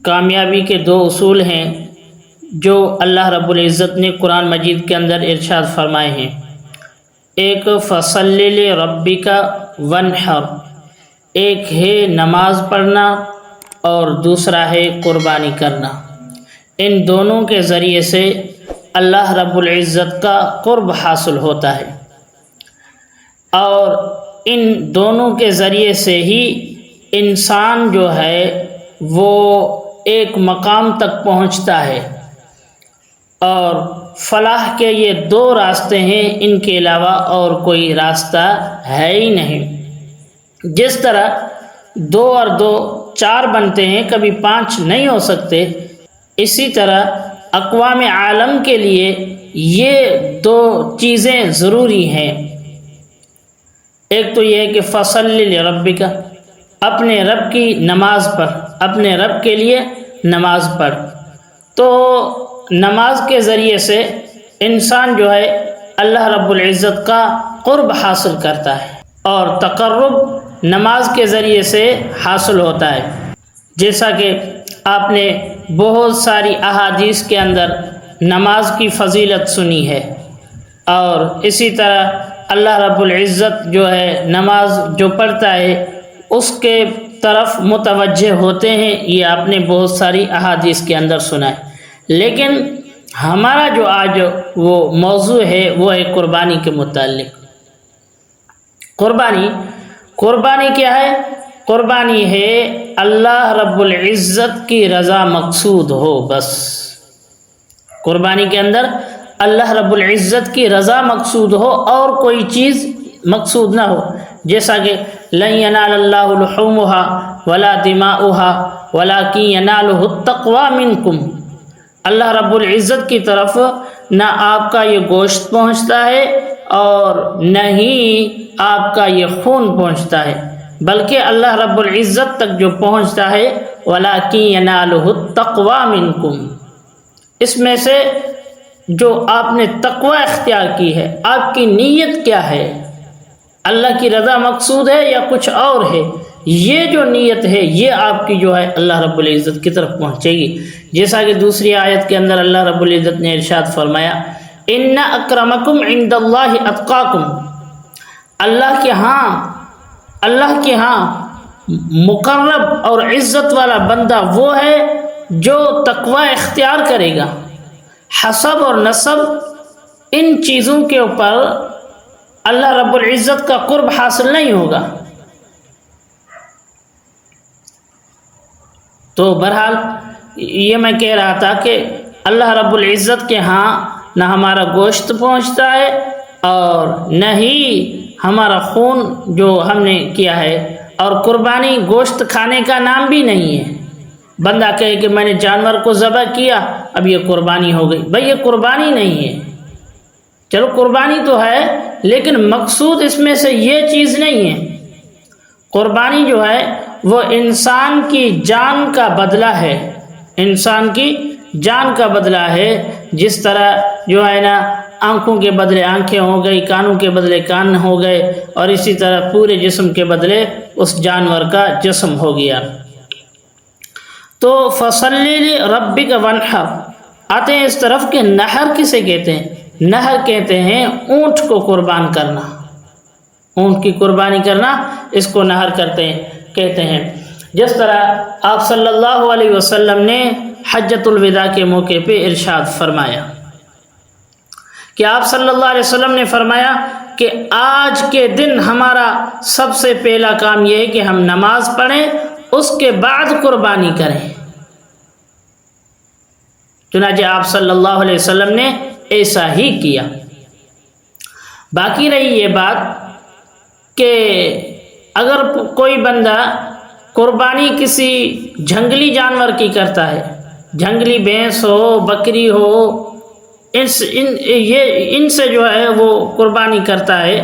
کامیابی کے دو اصول ہیں جو اللہ رب العزت نے قرآن مجید کے اندر ارشاد فرمائے ہیں۔ ایک فصلی لربک وانحر، ایک ہے نماز پڑھنا اور دوسرا ہے قربانی کرنا۔ ان دونوں کے ذریعے سے اللہ رب العزت کا قرب حاصل ہوتا ہے، اور ان دونوں کے ذریعے سے ہی انسان جو ہے وہ ایک مقام تک پہنچتا ہے، اور فلاح کے یہ دو راستے ہیں، ان کے علاوہ اور کوئی راستہ ہے ہی نہیں۔ جس طرح 2 اور 2 4 بنتے ہیں، کبھی 5 نہیں ہو سکتے، اسی طرح اقوام عالم کے لیے یہ 2 چیزیں ضروری ہیں۔ ایک تو یہ ہے کہ فصلی لربک، اپنے رب کی نماز پڑھ، اپنے رب کے لیے نماز پڑھ۔ تو نماز کے ذریعے سے انسان جو ہے اللہ رب العزت کا قرب حاصل کرتا ہے، اور تقرب نماز کے ذریعے سے حاصل ہوتا ہے، جیسا کہ آپ نے بہت ساری احادیث کے اندر نماز کی فضیلت سنی ہے، اور اسی طرح اللہ رب العزت جو ہے نماز جو پڑھتا ہے اس کے طرف متوجہ ہوتے ہیں، یہ آپ نے بہت ساری احادیث کے اندر سنا ہے۔ لیکن ہمارا جو آج وہ موضوع ہے وہ ہے قربانی کے متعلق۔ قربانی کیا ہے؟ قربانی ہے اللہ رب العزت کی رضا مقصود ہو، بس قربانی کے اندر اللہ رب العزت کی رضا مقصود ہو اور کوئی چیز مقصود نہ ہو، جیسا کہ لن ینال اللہ لحومها ولا دماؤها ولکن ینالہ التقوی منکم، اللہ رب العزت کی طرف نہ آپ کا یہ گوشت پہنچتا ہے اور نہ ہی آپ کا یہ خون پہنچتا ہے، بلکہ اللہ رب العزت تک جو پہنچتا ہے وَلَٰكِن يَنَالُهُ التَّقْوَىٰ مِنْكُمْ، اس میں سے جو آپ نے تقوی اختیار کی ہے، آپ کی نیت کیا ہے، اللہ کی رضا مقصود ہے یا کچھ اور ہے، یہ جو نیت ہے یہ آپ کی جو ہے اللہ رب العزت کی طرف پہنچے گی۔ جیسا کہ دوسری آیت کے اندر اللہ رب العزت نے ارشاد فرمایا ان اکرمکم عند اللہ اتقاکم، اللہ کے ہاں مقرب اور عزت والا بندہ وہ ہے جو تقوی اختیار کرے گا۔ حسب اور نسب ان چیزوں کے اوپر اللہ رب العزت کا قرب حاصل نہیں ہوگا۔ تو بہرحال یہ میں کہہ رہا تھا کہ اللہ رب العزت کے ہاں نہ ہمارا گوشت پہنچتا ہے اور نہ ہی ہمارا خون جو ہم نے کیا ہے، اور قربانی گوشت کھانے کا نام بھی نہیں ہے۔ بندہ کہے کہ میں نے جانور کو ذبح کیا اب یہ قربانی ہو گئی، بھئی یہ قربانی نہیں ہے۔ چلو قربانی تو ہے لیکن مقصود اس میں سے یہ چیز نہیں ہے۔ قربانی جو ہے وہ انسان کی جان کا بدلہ ہے، انسان کی جان کا بدلہ ہے۔ جس طرح جو ہے نا آنکھوں کے بدلے آنکھیں ہو گئی، کانوں کے بدلے کان ہو گئے، اور اسی طرح پورے جسم کے بدلے اس جانور کا جسم ہو گیا۔ تو فصلی لربک وانحر، آتے ہیں اس طرف کہ نحر کسے کہتے ہیں؟ نحر کہتے ہیں اونٹ کو قربان کرنا، اونٹ کی قربانی کرنا، اس کو نحر کہتے ہیں۔ جس طرح آپ صلی اللہ علیہ وسلم نے حجۃ الوداع کے موقع پہ ارشاد فرمایا کہ آپ صلی اللہ علیہ وسلم نے فرمایا کہ آج کے دن ہمارا سب سے پہلا کام یہ ہے کہ ہم نماز پڑھیں، اس کے بعد قربانی کریں۔ چنانچہ آپ صلی اللہ علیہ وسلم نے ایسا ہی کیا۔ باقی رہی یہ بات کہ اگر کوئی بندہ قربانی کسی جنگلی جانور کی کرتا ہے، جنگلی بھینس ہو، بکری ہو، ان سے جو ہے وہ قربانی کرتا ہے،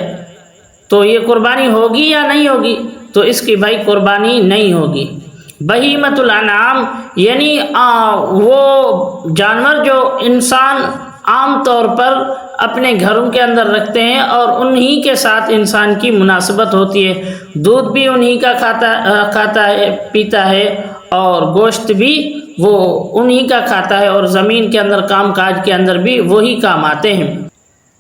تو یہ قربانی ہوگی یا نہیں ہوگی؟ تو اس کی بھائی قربانی نہیں ہوگی۔ بہیمۃ الانعام یعنی وہ جانور جو انسان عام طور پر اپنے گھروں کے اندر رکھتے ہیں اور انہی کے ساتھ انسان کی مناسبت ہوتی ہے، دودھ بھی انہی کا کھاتا ہے، پیتا ہے، اور گوشت بھی وہ انہی کا کھاتا ہے، اور زمین کے اندر کام کاج کے اندر بھی وہی کام آتے ہیں۔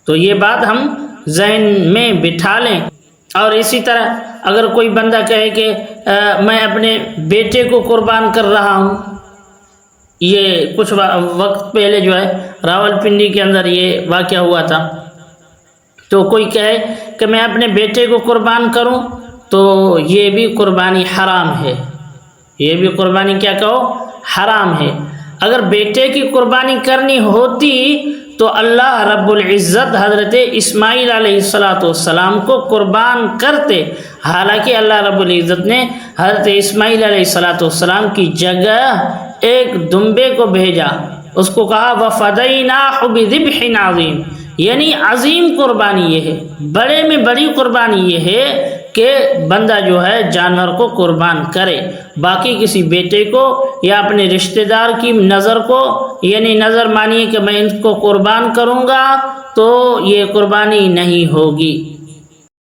تو یہ بات ہم ذہن میں بٹھا لیں۔ اور اسی طرح اگر کوئی بندہ کہے کہ میں اپنے بیٹے کو قربان کر رہا ہوں، یہ کچھ وقت پہلے جو ہے راولپنڈی کے اندر یہ واقعہ ہوا تھا، تو کوئی کہے کہ میں اپنے بیٹے کو قربان کروں تو یہ بھی قربانی حرام ہے، یہ بھی قربانی کیا کہو حرام ہے۔ اگر بیٹے کی قربانی کرنی ہوتی تو اللہ رب العزت حضرت اسماعیل علیہ السلام کو قربان کرتے، حالانکہ اللہ رب العزت نے حضرت اسماعیل علیہ السلام کی جگہ ایک دمبے کو بھیجا، اس کو کہا وَفَدَيْنَاهُ بِذِبْحٍ عَظِيمٍ، یعنی عظیم قربانی یہ ہے، بڑے میں بڑی قربانی یہ ہے کہ بندہ جو ہے جانور کو قربان کرے، باقی کسی بیٹے کو یا اپنے رشتہ دار کی نظر کو، یعنی نظر مانیے کہ میں ان کو قربان کروں گا تو یہ قربانی نہیں ہوگی۔